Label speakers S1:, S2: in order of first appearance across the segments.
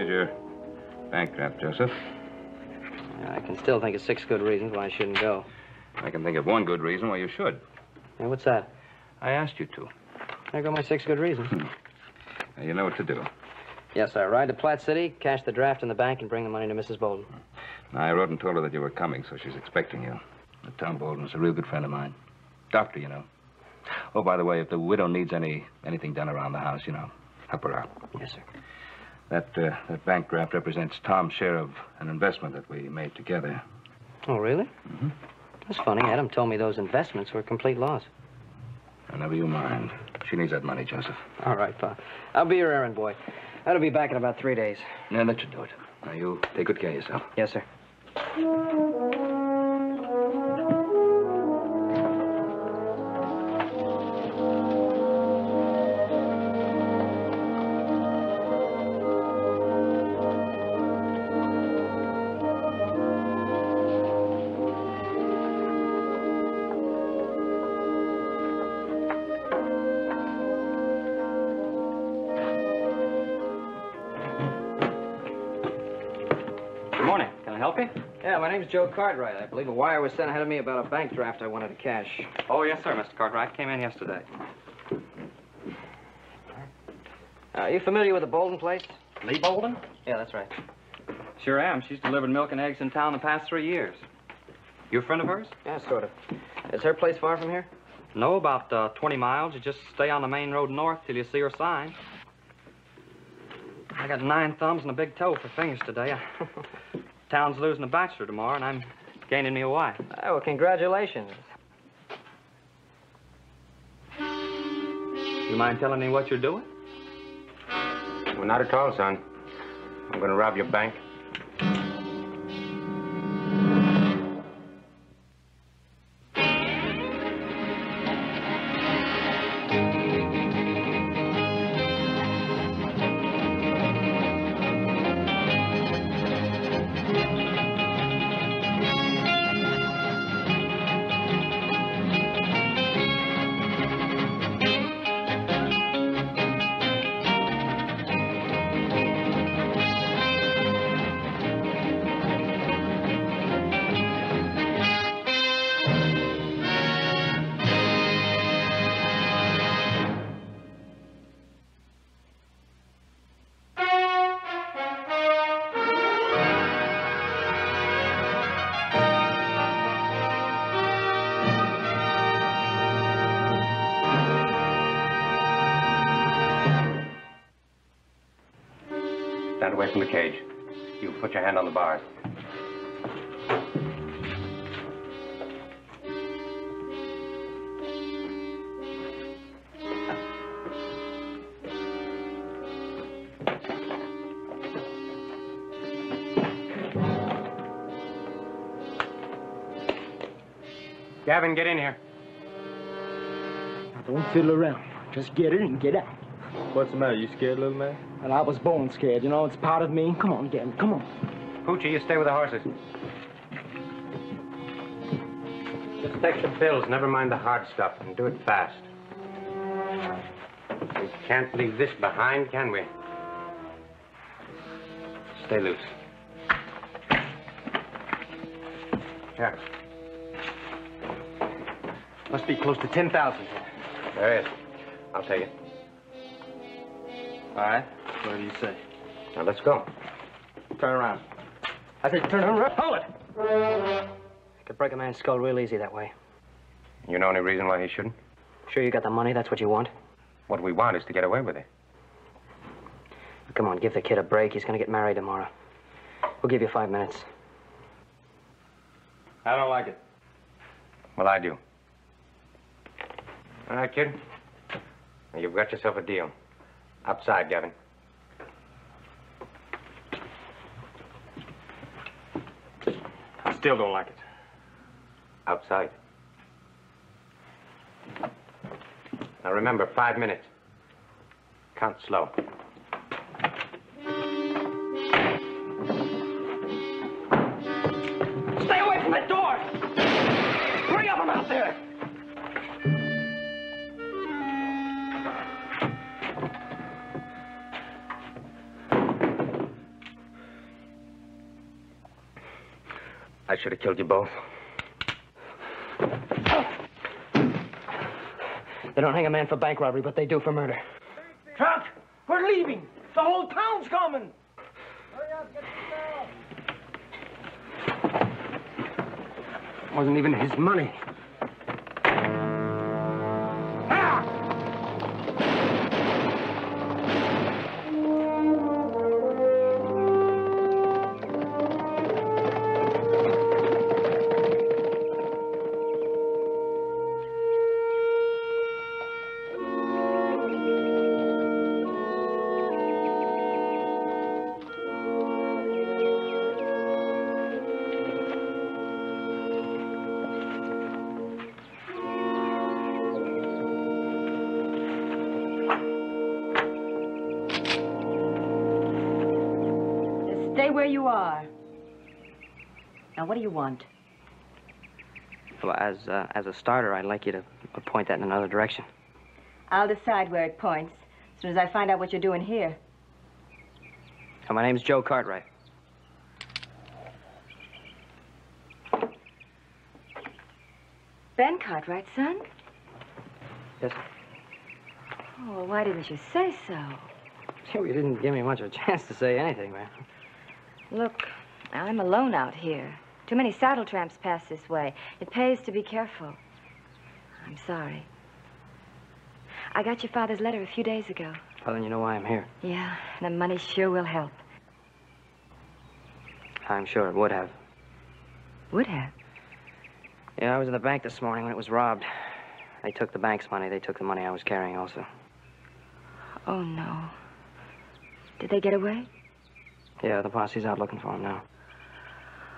S1: Here's your bank draft, Joseph.
S2: I can still think of 6 good reasons why I shouldn't go.
S1: I can think of one good reason why you should.
S2: Hey, what's that?
S1: I asked you to.
S2: There go my 6 good reasons.
S1: Now, you know what to do.
S2: Yes, sir. Ride to Platte City, cash the draft in the bank, and bring the money to Mrs. Bolden.
S1: Now, I wrote and told her that you were coming, so she's expecting you. Tom Bolden's a real good friend of mine. Doctor, you know. Oh, by the way, if the widow needs anything done around the house, you know, help her out.
S2: Yes, sir.
S1: That bank draft represents Tom's share of an investment that we made together.
S2: Oh, really?
S1: Mm-hmm.
S2: That's funny. Adam told me those investments were a complete loss.
S1: Now, never you mind. She needs that money, Joseph.
S2: All right, Pa. I'll be your errand boy. I'll be back in about 3 days.
S1: Yeah, that should do it. Now, you take good care of yourself.
S2: Yes, sir. Yeah, my name's Joe Cartwright. I believe a wire was sent ahead of me about a bank draft I wanted to cash.
S3: Oh, yes, sir, Mr. Cartwright. Came in yesterday.
S2: Are you familiar with the Bolden place?
S3: Lee Bolden?
S2: Yeah, that's right.
S3: Sure am. She's delivered milk and eggs in town the past 3 years. You a friend of hers?
S2: Yeah, sort of. Is her place far from here?
S3: No, about 20 miles. You just stay on the main road north till you see her sign. I got 9 thumbs and a big toe for fingers today. Town's losing a bachelor tomorrow, and I'm gaining me a wife.
S2: Oh, well, congratulations.
S3: You mind telling me what you're doing?
S4: Well, not at all, son. I'm going to rob your bank. Stand away from the cage. You put your hand on the bars. Gavin, get in here.
S5: Now, don't fiddle around. Just get it and get out.
S6: What's the matter? You scared, little man?
S5: And I was born scared, you know. It's part of me. Come on, Gavin, come on.
S4: Poochie, you stay with the horses. Just take the bills, never mind the hard stuff, and do it fast. We can't leave this behind, can we? Stay loose. Here.
S5: Must be close to 10,000 here.
S4: There is. I'll take it.
S5: All right. What do you say?
S4: Now, let's go.
S5: Turn around. I said turn around. Hold it!
S2: I could break a man's skull real easy that way.
S4: You know any reason why he shouldn't?
S2: Sure you got the money? That's what you want?
S4: What we want is to get away with it.
S2: Come on, give the kid a break. He's going to get married tomorrow. We'll give you 5 minutes.
S6: I don't like it.
S4: Well, I do. All right, kid. Now, you've got yourself a deal. Outside, Gavin.
S6: I still don't like it.
S4: Outside. Now, remember, 5 minutes. Count slow.
S5: Stay away from that door! Hurry up, I'm out there!
S4: I should have killed you both.
S2: They don't hang a man for bank robbery, but they do for murder.
S5: Truck, we're leaving. The whole town's coming.
S4: Wasn't even his money.
S7: Stay where you are. Now, what do you want?
S2: Well, as a starter, I'd like you to point that in another direction.
S7: I'll decide where it points as soon as I find out what you're doing here.
S2: Oh, my name's Joe Cartwright.
S7: Ben Cartwright's son?
S2: Yes.
S7: Oh, well, why didn't you say so?
S2: You didn't give me much of a chance to say anything, man.
S7: Look, I'm alone out here. Too many saddle tramps pass this way. It pays to be careful. I'm sorry. I got your father's letter a few days ago.
S2: Well, then you know why I'm here.
S7: Yeah, the money sure will help.
S2: I'm sure it would have.
S7: Would have?
S2: Yeah, I was in the bank this morning when it was robbed. They took the bank's money. They took the money I was carrying also.
S7: Oh, no. Did they get away?
S2: Yeah, the posse's out looking for him now.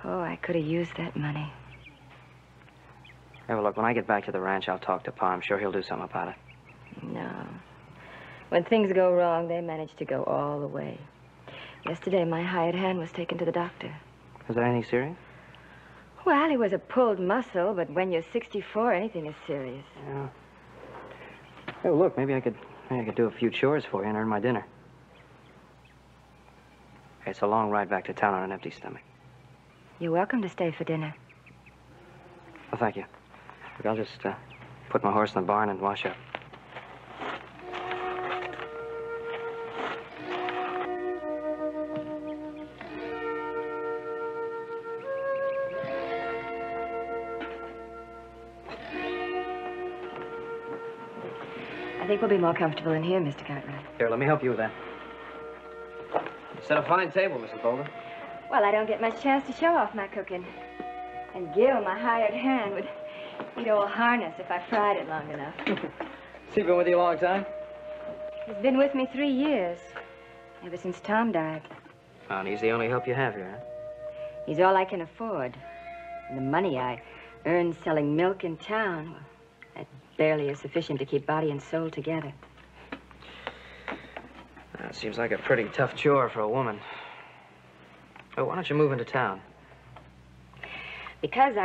S7: Oh, I could have used that money.
S2: Hey, well, look, when I get back to the ranch, I'll talk to Pa. I'm sure he'll do something about it.
S7: No. When things go wrong, they manage to go all the way. Yesterday, my hired hand was taken to the doctor.
S2: Is there anything serious?
S7: Well, he was a pulled muscle, but when you're 64, anything is serious.
S2: Yeah. Hey, well, look, maybe I could do a few chores for you and earn my dinner. Hey, it's a long ride back to town on an empty stomach.
S7: You're welcome to stay for dinner.
S2: Well, thank you. Look, I'll just put my horse in the barn and wash up.
S7: I think we'll be more comfortable in here, Mr. Cartwright.
S2: Here, let me help you with that. You set a fine table, Mrs. Boulder.
S7: Well, I don't get much chance to show off my cooking. And Gil, my hired hand, would eat old harness if I fried it long enough.
S2: Has he been with you a long time?
S7: He's been with me 3 years, ever since Tom died.
S2: Well, and he's the only help you have here, huh?
S7: He's all I can afford. And the money I earn selling milk in town, well, that barely is sufficient to keep body and soul together.
S2: That seems like a pretty tough chore for a woman. Oh, why don't you move into town?
S7: Because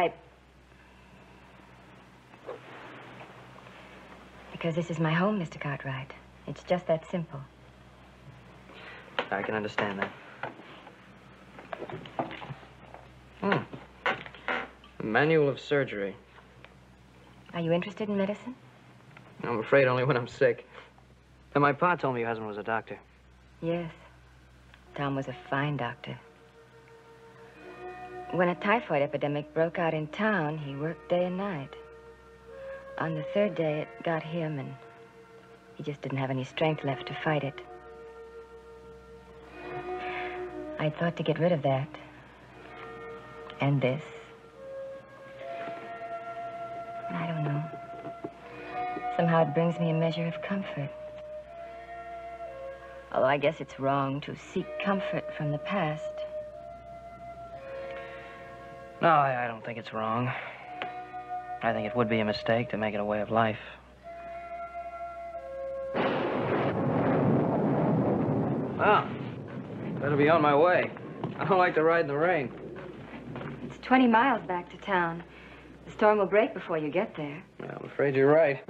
S7: this is my home, Mr. Cartwright. It's just that simple.
S2: I can understand that. Manual of surgery.
S7: Are you interested in medicine?
S2: I'm afraid only when I'm sick. And my pa told me your husband was a doctor.
S7: Yes. Tom was a fine doctor. When a typhoid epidemic broke out in town, he worked day and night. On the 3rd day, it got him, and he just didn't have any strength left to fight it. I thought to get rid of that. And this. I don't know. Somehow it brings me a measure of comfort. Although I guess it's wrong to seek comfort from the past.
S2: No, I don't think it's wrong. I think it would be a mistake to make it a way of life. Well, better be on my way. I don't like to ride in the rain.
S7: It's 20 miles back to town. The storm will break before you get there.
S2: Well, I'm afraid you're right.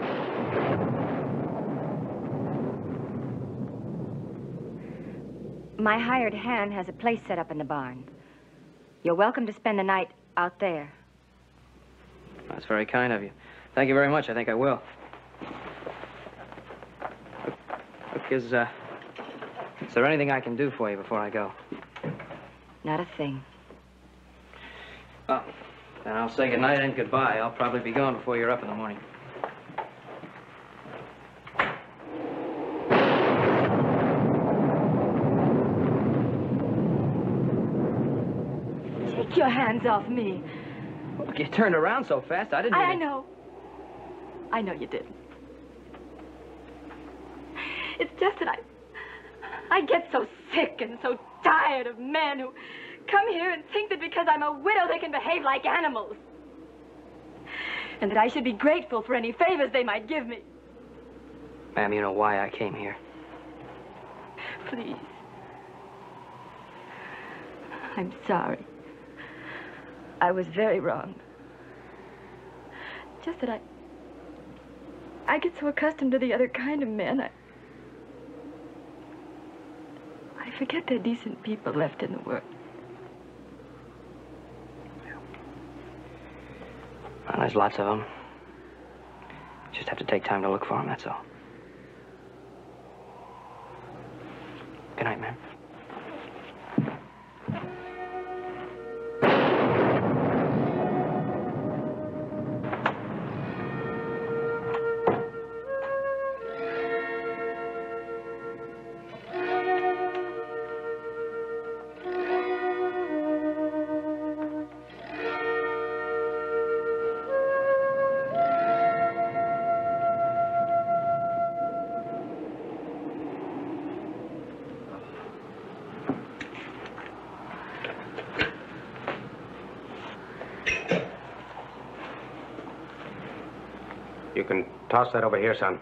S7: My hired hand has a place set up in the barn. You're welcome to spend the night Out there.
S3: That's very kind of you. Thank you very much. I think I will. Look, is there anything I can do for you before I go?
S7: Not a thing.
S3: Oh, then I'll say goodnight and goodbye. I'll probably be gone before you're up in the morning.
S7: Take your hands off me.
S3: Look, you turned around so fast, I didn't mean
S7: I
S3: to-
S7: know. I know you didn't. It's just that I get so sick and so tired of men who come here and think that because I'm a widow they can behave like animals. And that I should be grateful for any favors they might give me.
S3: Ma'am, you know why I came here.
S7: Please. I'm sorry. I was very wrong. Just that I get so accustomed to the other kind of men, I forget they're decent people left in the world.
S3: Well, there's lots of them. Just have to take time to look for them, that's all. Good night, ma'am.
S4: You can toss that over here, son.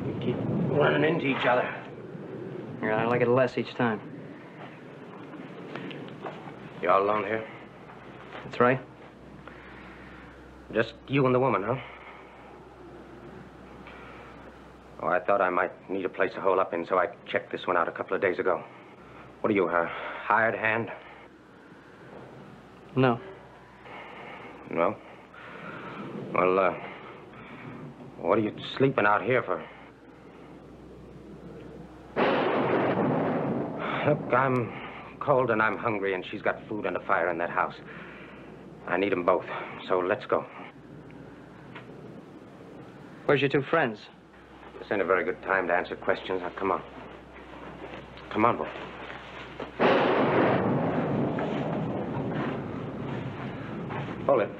S4: You keep running into each other.
S3: Yeah, I like it less each time.
S4: You all alone here?
S3: That's right.
S4: Just you and the woman, huh? Oh, I thought I might need a place to hole up in, so I checked this one out a couple of days ago. What are you, her hired hand?
S3: No.
S4: No? Well, what are you sleeping out here for? Look, I'm cold and I'm hungry, and she's got food and a fire in that house. I need them both, so let's go.
S3: Where's your two friends?
S4: This ain't a very good time to answer questions. Now, come on. Come on, boy. Hold it.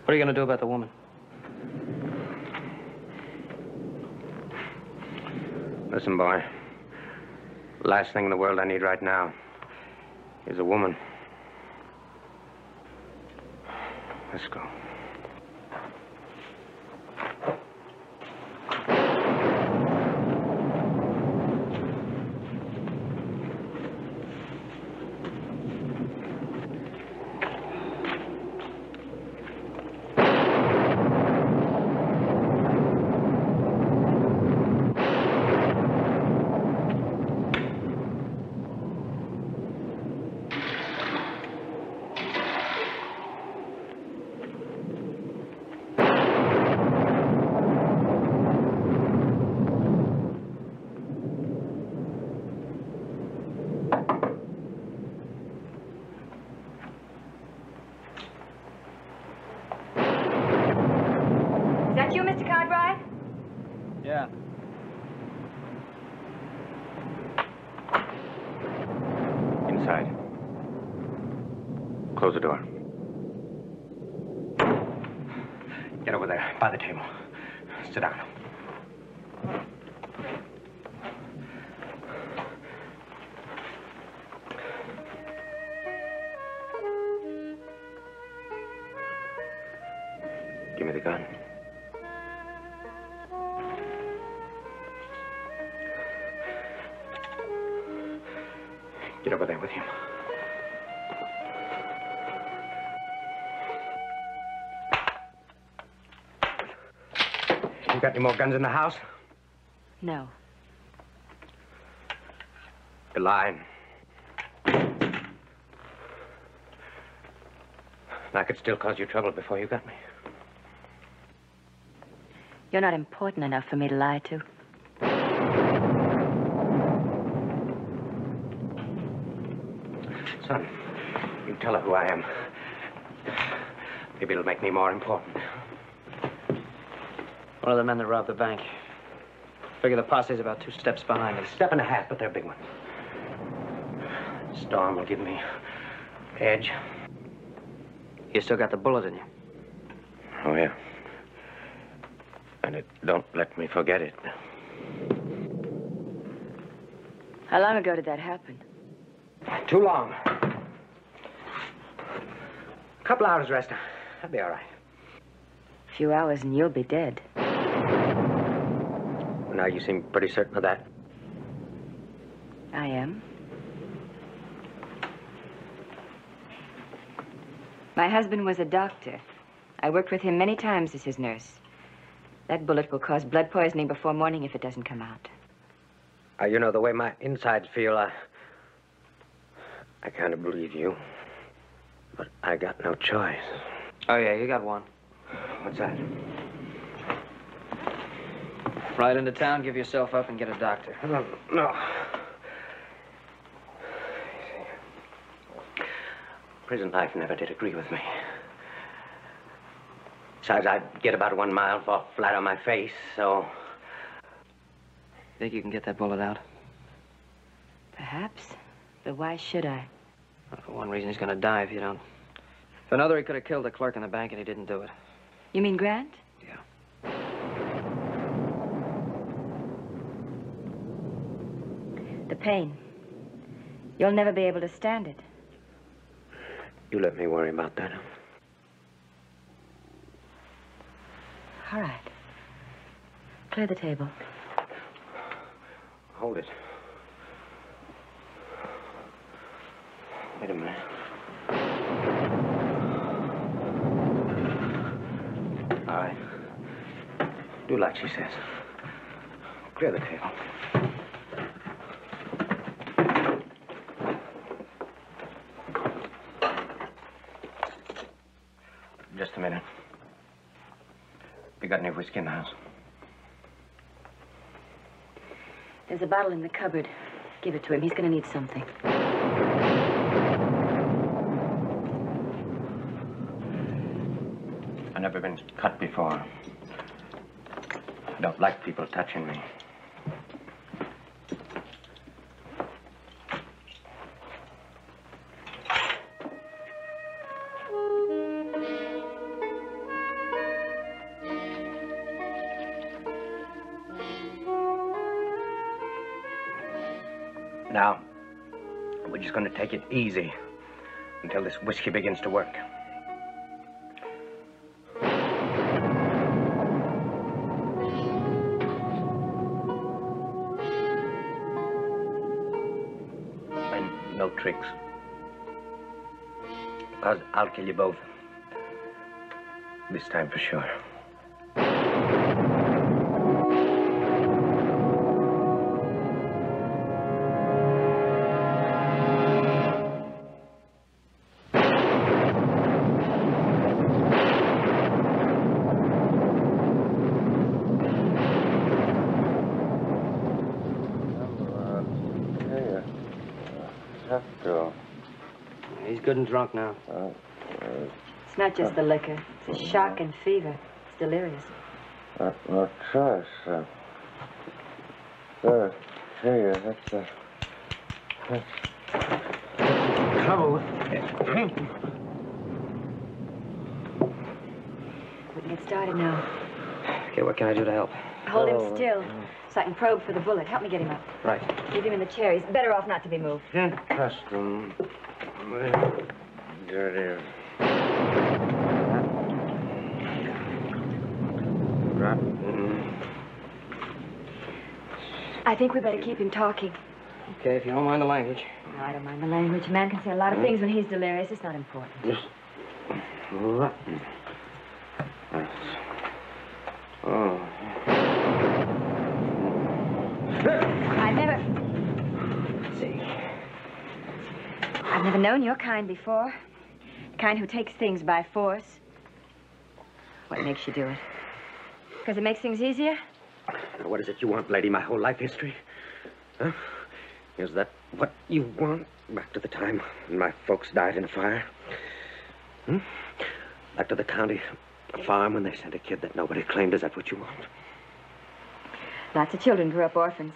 S3: What are you going to do about the woman?
S4: Listen, boy. Last thing in the world I need right now is a woman. Let's go.
S7: Is that you, Mr. Cartwright?
S3: Yeah.
S4: Inside. Close the door. Get over there, by the table. Sit down. Give me the gun. Get over there with him. You got any more guns in the house?
S7: No.
S4: You're lying. I could still cause you trouble before you got me.
S7: You're not important enough for me to lie to.
S4: Son, you tell her who I am. Maybe it'll make me more important.
S3: One of the men that robbed the bank. Figure the posse's about 2 steps behind us.
S4: Step and a half, but they're big ones. Storm will give me edge.
S3: You still got the bullet in you.
S4: Oh, yeah. And it don't let me forget it.
S7: How long ago did that happen?
S4: Too long. A couple hours rest. I'll be all right.
S7: A few hours and you'll be dead.
S4: Now you seem pretty certain of that.
S7: I am. My husband was a doctor. I worked with him many times as his nurse. That bullet will cause blood poisoning before morning if it doesn't come out.
S4: You know, the way my insides feel, I kind of believe you. But I got no choice.
S3: Oh, yeah, you got one.
S4: What's that?
S3: Ride into town, give yourself up, and get a doctor.
S4: No. Prison life never did agree with me. Besides, I'd get about 1 mile, fall flat on my face, so...
S3: Think you can get that bullet out?
S7: Perhaps. But why should I?
S3: Well, for one reason, he's gonna die if you don't. For another, he could have killed the clerk in the bank, and he didn't do it.
S7: You mean Grant?
S3: Yeah.
S7: The pain. You'll never be able to stand it.
S4: You let me worry about that.
S7: All right. Clear the table.
S4: Hold it. Wait a minute. All right. Do like she says. Clear the table. Just a minute. You got any whiskey in the house?
S7: There's a bottle in the cupboard. Give it to him. He's going to need something.
S4: I've never been cut before. I don't like people touching me. Now, we're just going to take it easy until this whiskey begins to work. And no tricks. Because I'll kill you both. This time for sure.
S3: He's good and drunk now.
S7: It's not just the liquor. It's a shock and fever. It's delirious.
S8: No choice. That's
S4: Trouble with
S7: We can get started now.
S3: Okay, what can I do to help?
S7: Hold him still so I can probe for the bullet. Help me get him up.
S3: Right.
S7: Leave him in the chair. He's better off not to be moved.
S8: custom. Dirty.
S7: I think we better keep him talking.
S3: Okay, if you don't mind the language.
S7: No, I don't mind the language. A man can say a lot of things when he's delirious. It's not important.
S8: Just rotten. Oh.
S7: I've never known your kind before. The kind who takes things by force. What makes you do it? Because it makes things easier?
S9: Now, what is it you want, lady? My whole life history? Huh? Is that what you want? Back to the time when my folks died in a fire? Hmm? Back to the county farm when they sent a kid that nobody claimed? Is that what you want?
S7: Lots of children grew up orphans.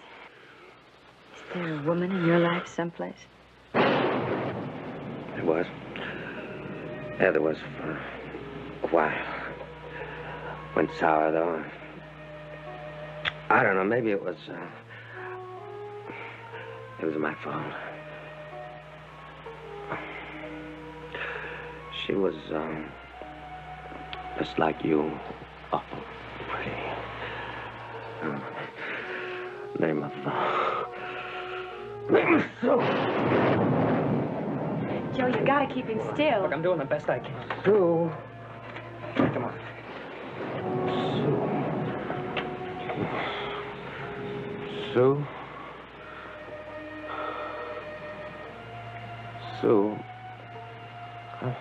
S7: Is there a woman in your life someplace?
S9: There was. Yeah, there was for a while. Went sour, though. I don't know, maybe it was my fault. She was, just like you, awful pretty. Name of Sue.
S7: Joe, you gotta keep him still.
S3: Look, I'm doing the best I can.
S9: Sue.
S3: Come on.
S9: Sue. Sue. Oh.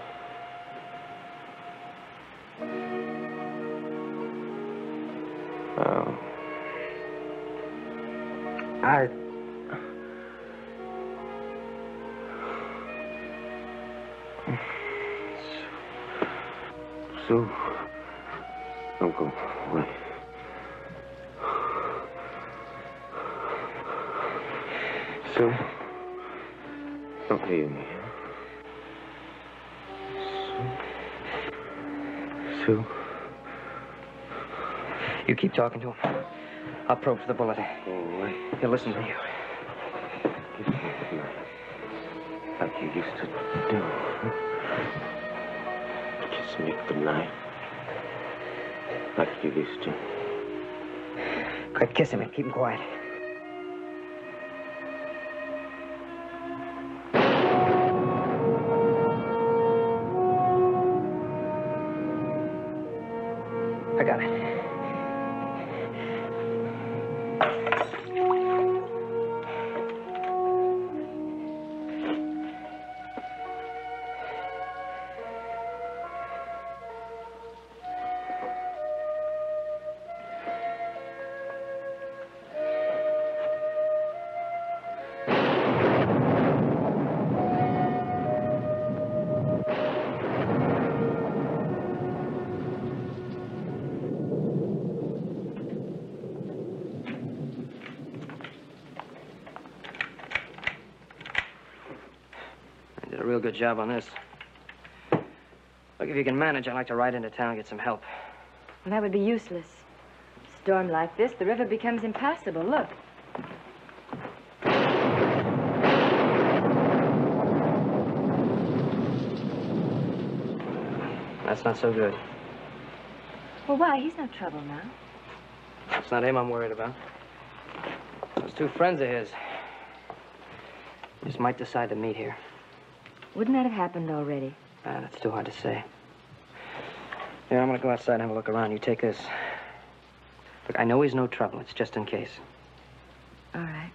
S9: Sue. Don't go away. Sue. Don't leave me. Sue.
S2: You keep talking to him. I'll probe for the bullet.
S9: Go away.
S2: He'll listen to you.
S9: Kiss me goodnight. Like you used to do. Kiss me goodnight. Like you used to.
S2: Quick, kiss him and keep him quiet. I got it. A real good job on this. Look, if you can manage, I'd like to ride into town and get some help.
S7: Well, that would be useless. Storm like this, the river becomes impassable. Look.
S2: That's not so good.
S7: Well, why? He's no trouble now.
S2: It's not him I'm worried about. Those two friends of his just might decide to meet here.
S7: Wouldn't that have happened already?
S2: That's too hard to say. Yeah, I'm gonna go outside and have a look around. You take this. Look, I know he's no trouble. It's just in case.
S7: All right.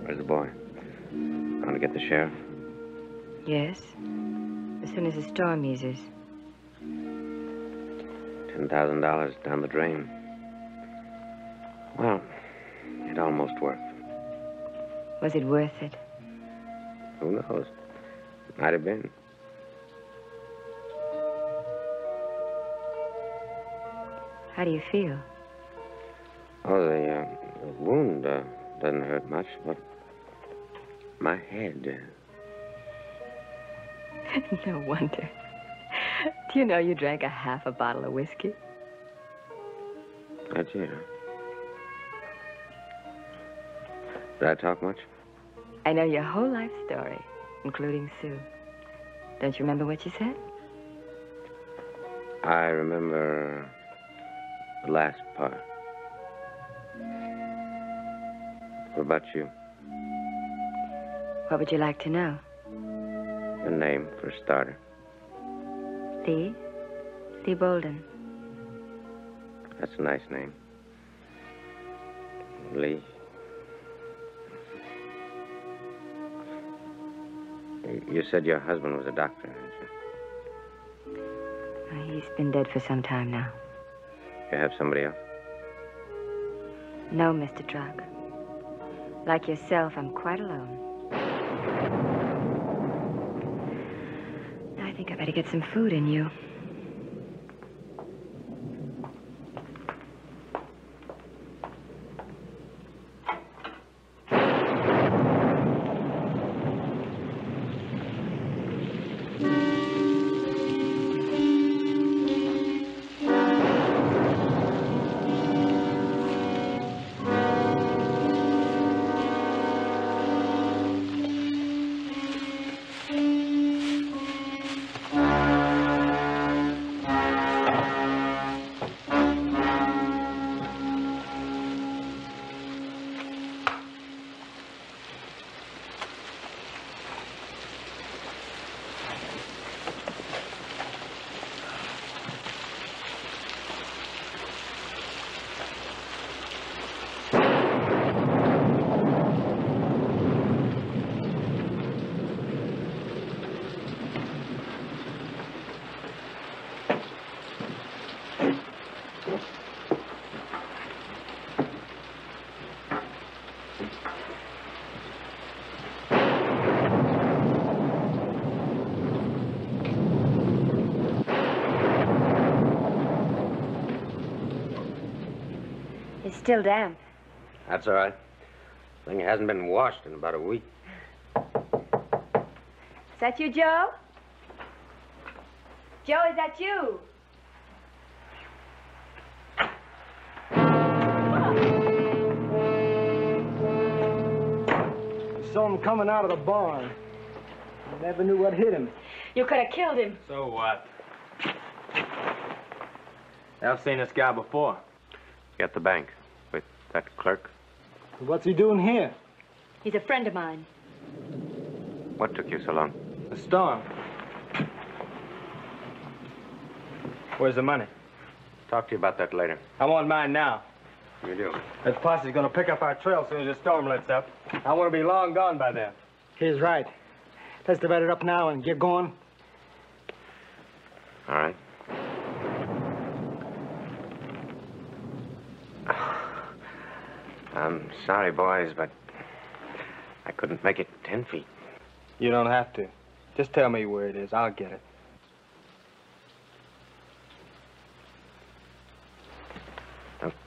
S9: Where's the boy? Going to get the sheriff?
S7: Yes. As soon as the storm eases.
S9: $10,000 down the drain. Well, it almost worked.
S7: Was it worth it?
S9: Who knows? Might have been.
S7: How do you feel?
S9: Oh, the wound doesn't hurt much, but my head.
S7: No wonder. Do you know you drank a half a bottle of whiskey?
S9: Did you? Did I talk much?
S7: I know your whole life story, including Sue. Don't you remember what you said?
S9: I remember the last part. What about you?
S7: What would you like to know?
S9: Your name, for a starter.
S7: Lee? Lee Bolden.
S9: That's a nice name. Lee. You said your husband was a doctor, didn't you?
S7: He's been dead for some time now.
S9: You have somebody else?
S7: No, Mr. Truck. Like yourself, I'm quite alone. I think I better get some food in you. It's still damp.
S9: That's all right. Thing hasn't been washed in about a week.
S7: Is that you, Joe? Joe, is that you?
S5: Saw him coming out of the barn. I never knew what hit him.
S7: You could have killed him.
S6: So what? I've seen this guy before.
S4: At the bank with that clerk.
S5: What's he doing here?
S7: He's a friend of mine.
S4: What took you so long?
S6: The storm. Where's the money?
S4: Talk to you about that later.
S6: I want mine now.
S4: You do.
S6: That posse's gonna pick up our trail as soon as the storm lets up. I want to be long gone by then.
S5: He's right. Let's divide it up now and get going.
S4: All right. I'm sorry, boys, but I couldn't make it 10 feet.
S6: You don't have to. Just tell me where it is. I'll get it.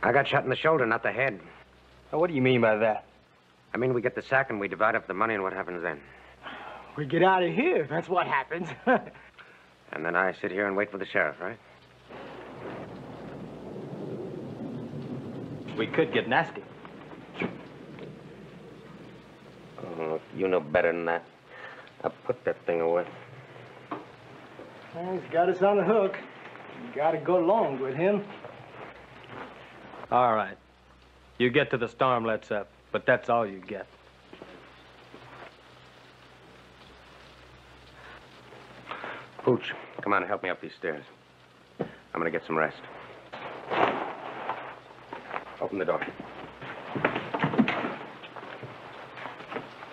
S9: I got shot in the shoulder, not the head.
S6: Now, what do you mean by that?
S9: I mean, we get the sack and we divide up the money, and what happens then?
S5: We get out of here. That's what happens.
S9: And then I sit here and wait for the sheriff, right?
S6: We could get nasty.
S9: Oh, you know better than that. I'll put that thing away.
S5: Well, he's got us on the hook. You gotta go along with him.
S6: All right. You get to the storm lets up, but that's all you get.
S9: Pooch, come on and help me up these stairs. I'm gonna get some rest. Open the door.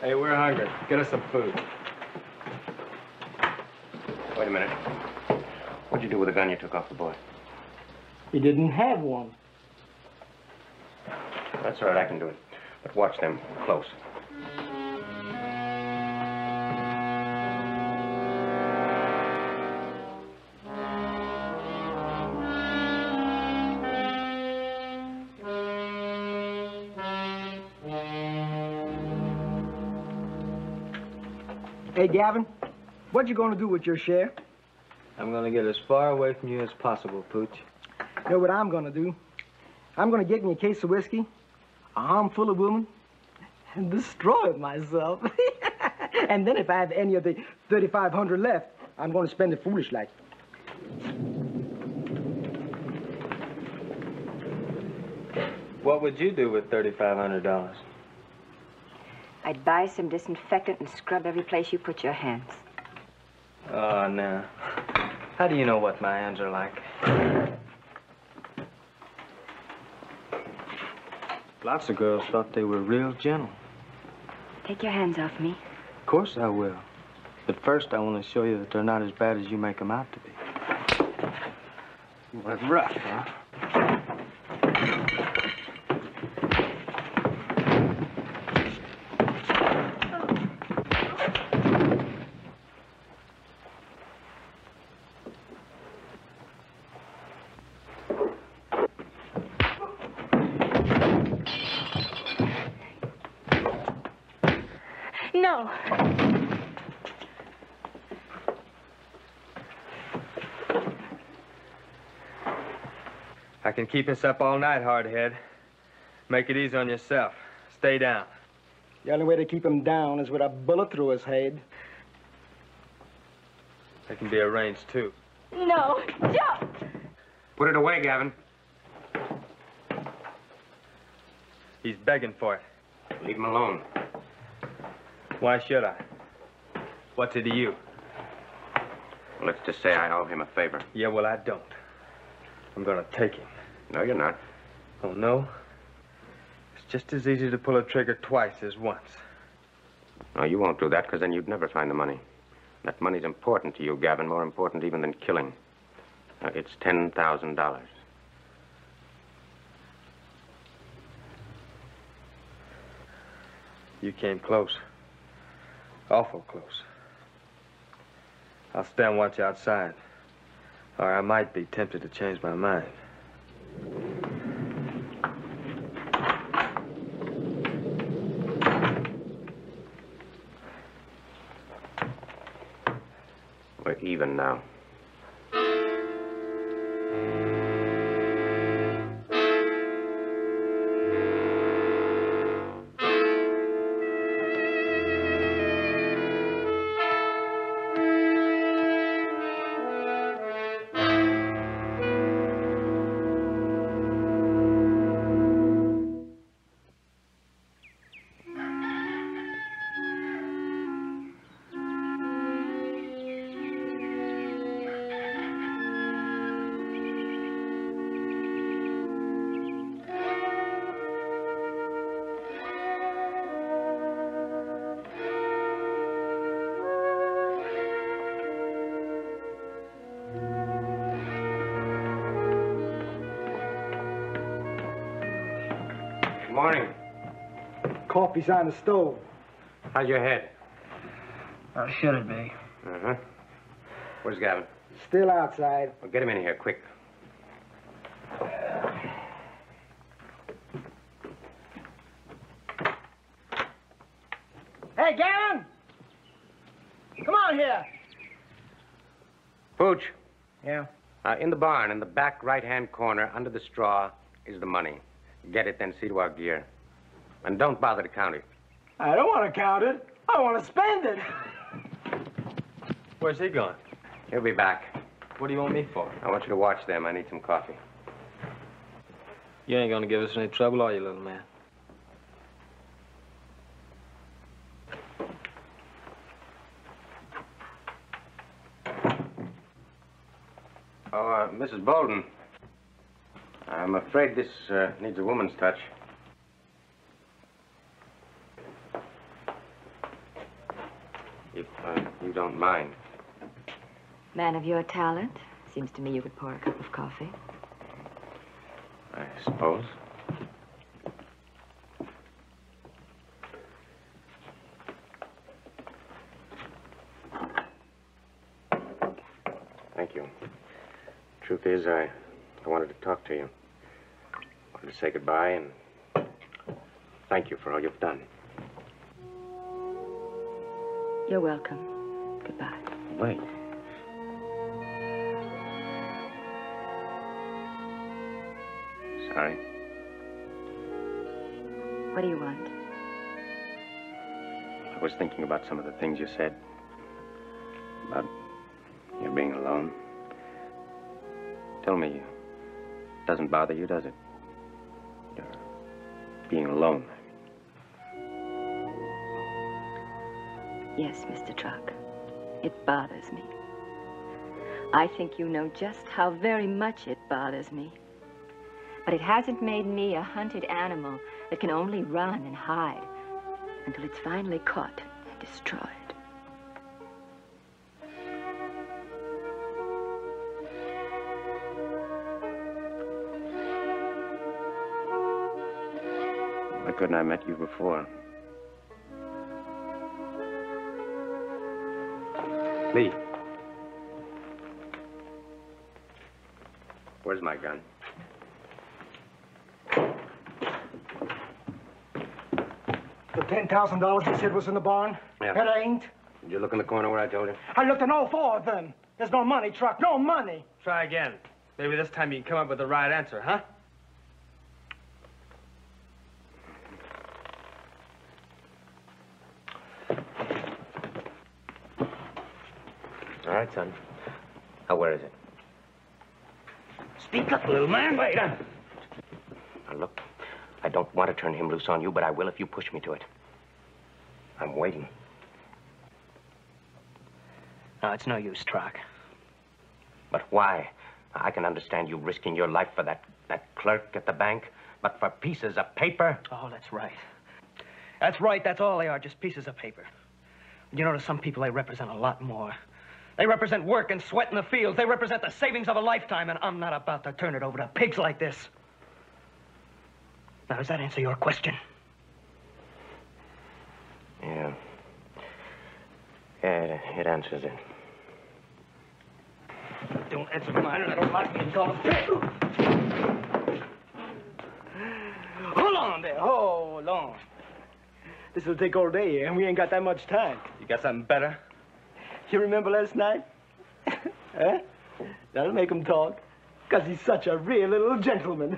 S6: Hey, we're hungry. Get us some food.
S9: Wait a minute. What'd you do with the gun you took off the boy?
S5: He didn't have one.
S9: That's all right, I can do it. But watch them close.
S5: Hey, Gavin, what you gonna do with your share?
S6: I'm gonna get as far away from you as possible, Pooch.
S5: You know what I'm gonna do? I'm gonna get me a case of whiskey, a armful of women, and destroy myself. And then if I have any of the 3,500 left, I'm gonna spend it foolish like.
S6: What would you do with $3,500?
S7: I'd buy some disinfectant and scrub every place you put your hands.
S6: Oh, no. How do you know what my hands are like? Lots of girls thought they were real gentle.
S7: Take your hands off me.
S6: Of course I will. But first I want to show you that they're not as bad as you make them out to be. Well, that's rough, huh?
S7: No.
S6: I can keep us up all night, hardhead. Make it easy on yourself. Stay down.
S5: The only way to keep him down is with a bullet through his head.
S6: That can be arranged, too.
S7: No. Don't.
S4: Put it away, Gavin.
S6: He's begging for it.
S4: Leave him alone.
S6: Why should I? What's it to you?
S4: Well, let's just say I owe him a favor.
S6: Yeah, well, I don't. I'm gonna take him.
S4: No, you're not.
S6: Oh, no? It's just as easy to pull a trigger twice as once.
S4: No, you won't do that, because then you'd never find the money. That money's important to you, Gavin, more important even than killing. It's $10,000.
S6: You came close. Awful close. I'll stand watch outside. Or I might be tempted to change my mind.
S4: We're even now. Morning.
S5: Coffee's on the stove.
S4: How's your head?
S5: How should it be?
S4: Uh-huh. Where's Gavin?
S5: Still outside.
S4: Well, get him in here, quick.
S5: Hey, Gavin! Come on here.
S4: Pooch.
S5: Yeah?
S4: In the barn, in the back right-hand corner, under the straw, is the money. Get it, then see to our gear. And don't bother to count it.
S5: I don't want to count it. I want to spend it.
S6: Where's he going?
S4: He'll be back.
S6: What do you want me for?
S4: I want you to watch them. I need some coffee.
S6: You ain't gonna give us any trouble, are you, little man?
S4: Oh, Mrs. Bolden. I'm afraid this needs a woman's touch. If you don't mind.
S7: Man of your talent. Seems to me you could pour a cup of coffee.
S4: I suppose. Thank you. Truth is, I wanted to talk to you. I wanted to say goodbye and thank you for all you've done.
S7: You're welcome. Goodbye.
S4: Wait. sorry.
S7: What do you want?
S4: I was thinking about some of the things you said. About you being alone. Tell me, it doesn't bother you, does it? You're being alone.
S7: Yes, Mr. Truck. It bothers me. I think you know just how very much it bothers me. But it hasn't made me a hunted animal that can only run and hide until it's finally caught and destroyed.
S4: Why couldn't I met you before? Lee. Where's my gun?
S5: The $10,000 you said was in the barn?
S9: Yeah.
S5: It ain't.
S9: Did you look in the corner where I told you?
S5: I looked in all four of them. There's no money, Truck, no money.
S6: Try again. Maybe this time you can come up with the right answer, huh?
S9: All right, son. Now, where is it?
S5: Speak up, little man.
S9: Wait. Now, look, I don't want to turn him loose on you, but I will if you push me to it. I'm waiting.
S2: No, it's no use, Truck.
S9: But why? I can understand you risking your life for that clerk at the bank, but for pieces of paper?
S2: Oh, that's right. That's right, that's all they are, just pieces of paper. You know, to some people, they represent a lot more. They represent work and sweat in the fields. They represent the savings of a lifetime, and I'm not about to turn it over to pigs like this. Now, does that answer your question?
S9: Yeah. Yeah, it answers it.
S2: Don't answer mine, and I don't like being called a pig. Hold on there, hold on.
S5: This will take all day, and we ain't got that much time.
S6: You got something better?
S5: You remember last night? Huh? That'll make him talk. Because he's such a real little gentleman.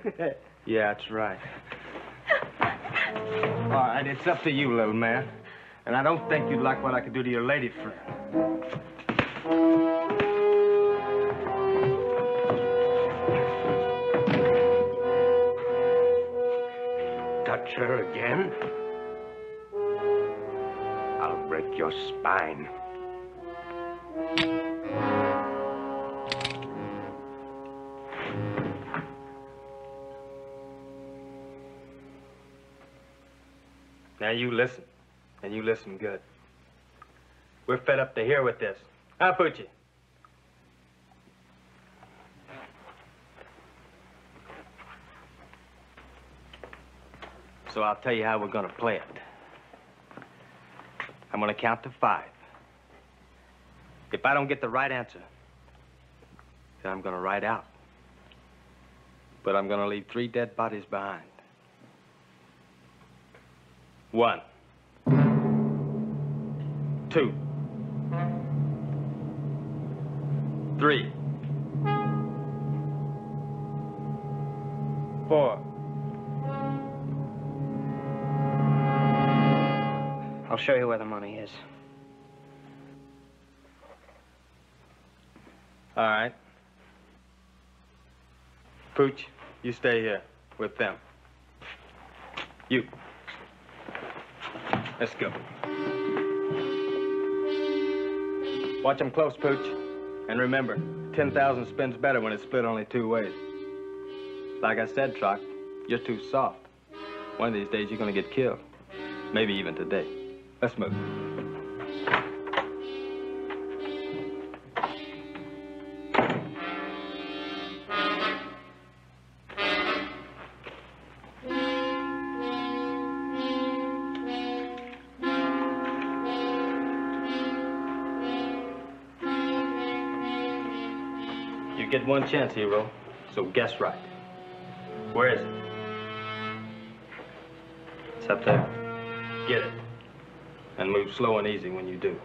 S6: Yeah, that's right. All right, it's up to you, little man. And I don't think you'd like what I could do to your lady friend.
S9: Touch her again? I'll break your spine.
S6: Now you listen, and you listen good. We're fed up to here with this. Huh, Poochie? So I'll tell you how we're gonna play it. I'm gonna count to 5. If I don't get the right answer, then I'm gonna ride out. But I'm gonna leave 3 dead bodies behind. 1, 2, 3, 4.
S2: I'll show you where the money is.
S6: All right. Pooch, you stay here with them. You. Let's go. Watch them close, Pooch. And remember, 10,000 spins better when it's split only 2 ways. Like I said, Troc, you're too soft. One of these days, you're gonna get killed. Maybe even today. Let's move. You get one chance, hero, so guess right. Where is it? It's up there. Get it. And move slow and easy when you do.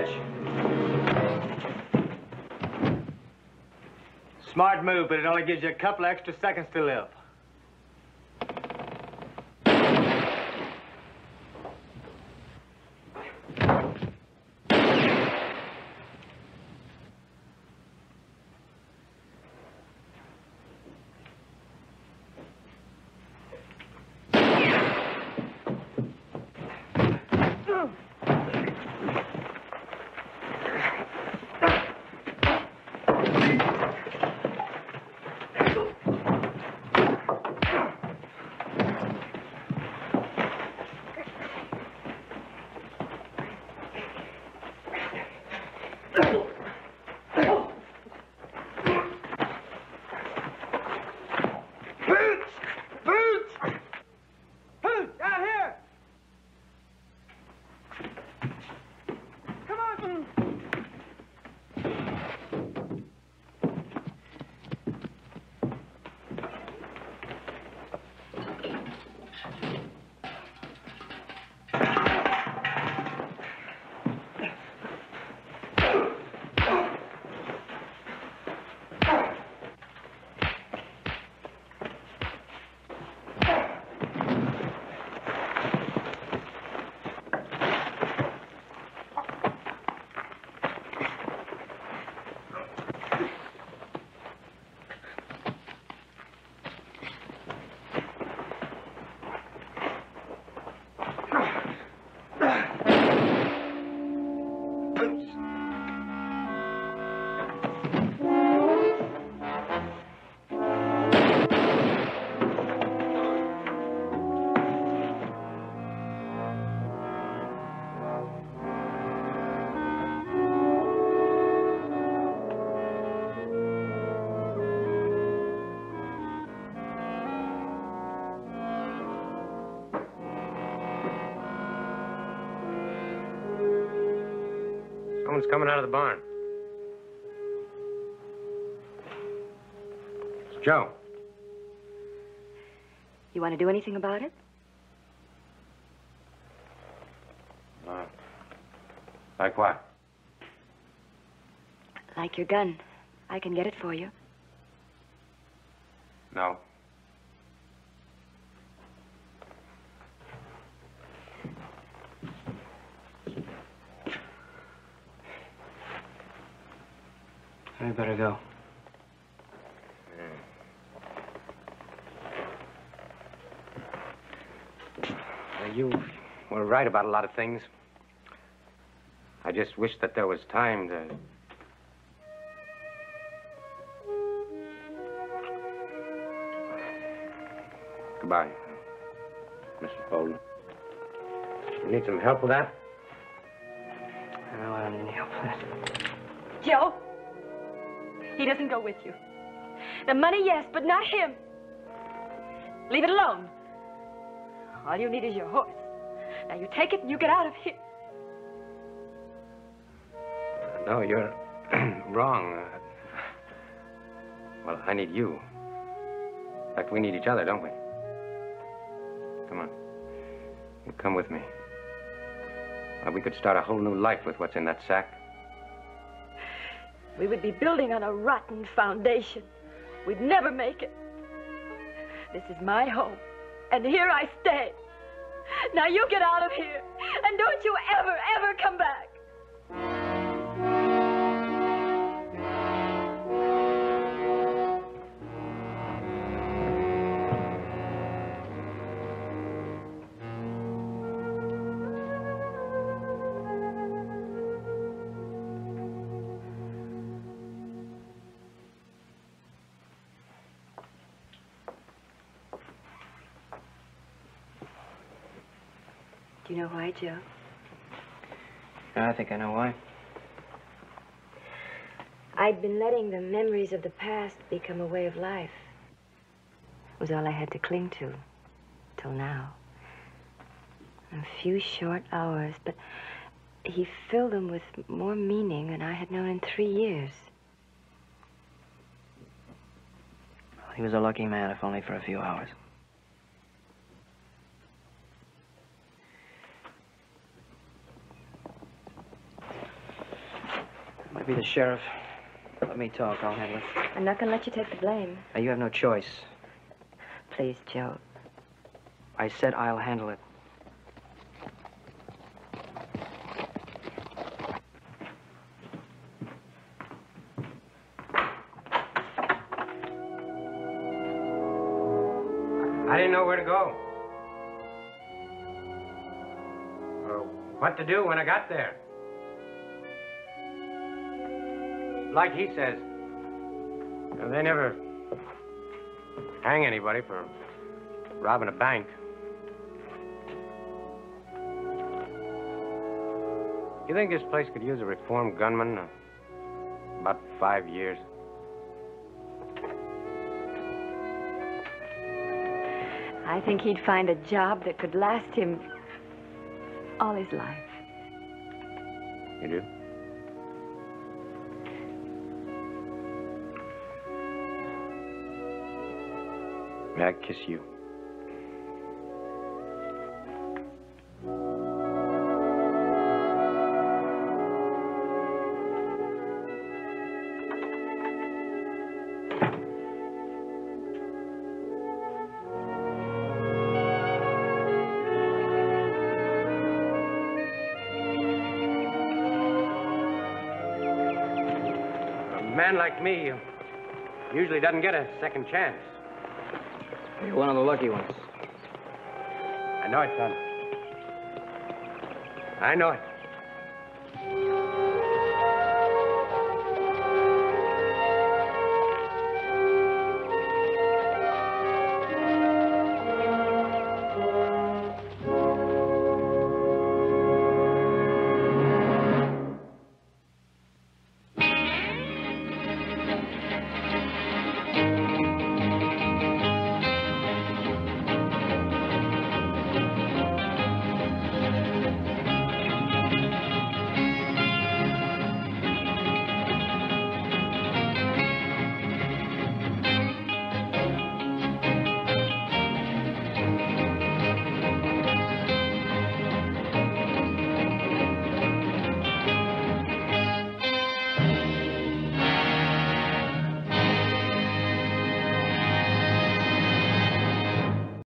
S6: Pitch. Smart move, but it only gives you a couple extra seconds to live.
S4: Someone's coming out of the barn. It's Joe.
S7: You want to do anything about it?
S4: Like what?
S7: Like your gun. I can get it for you.
S4: No.
S2: I better go.
S4: You were right about a lot of things. I just wish that there was time to... Goodbye, Mrs. Bolden. You need some help with that?
S2: No, I don't need any help with that.
S7: Joe! He doesn't go with you. The money, yes, but not him. Leave it alone. All you need is your horse. Now you take it and you get out of here.
S4: No, you're wrong. Well, I need you. In fact, we need each other, don't we? Come on. You come with me. Well, we could start a whole new life with what's in that sack.
S7: We would be building on a rotten foundation. We'd never make it. This is my home, and here I stay. Now you get out of here, and don't you ever, ever come back. Do you know why, Joe?
S2: I think I know why.
S7: I'd been letting the memories of the past become a way of life. It was all I had to cling to, till now. A few short hours, but he filled them with more meaning than I had known in 3 years.
S2: Well, he was a lucky man, if only for a few hours. be the sheriff. Let me talk. I'll handle it.
S7: I'm not going to let you take the blame.
S2: Now, you have no choice.
S7: Please, Joe.
S2: I said I'll handle it.
S9: I didn't know where to go. Or what to do when I got there. Like he says, they never hang anybody for robbing a bank. You think this place could use a reformed gunman? About 5 years.
S7: I think he'd find a job that could last him all his life.
S9: You do? May I kiss you? A man like me usually doesn't get a second chance.
S2: You're one of the lucky ones.
S9: I know it, son. I know it.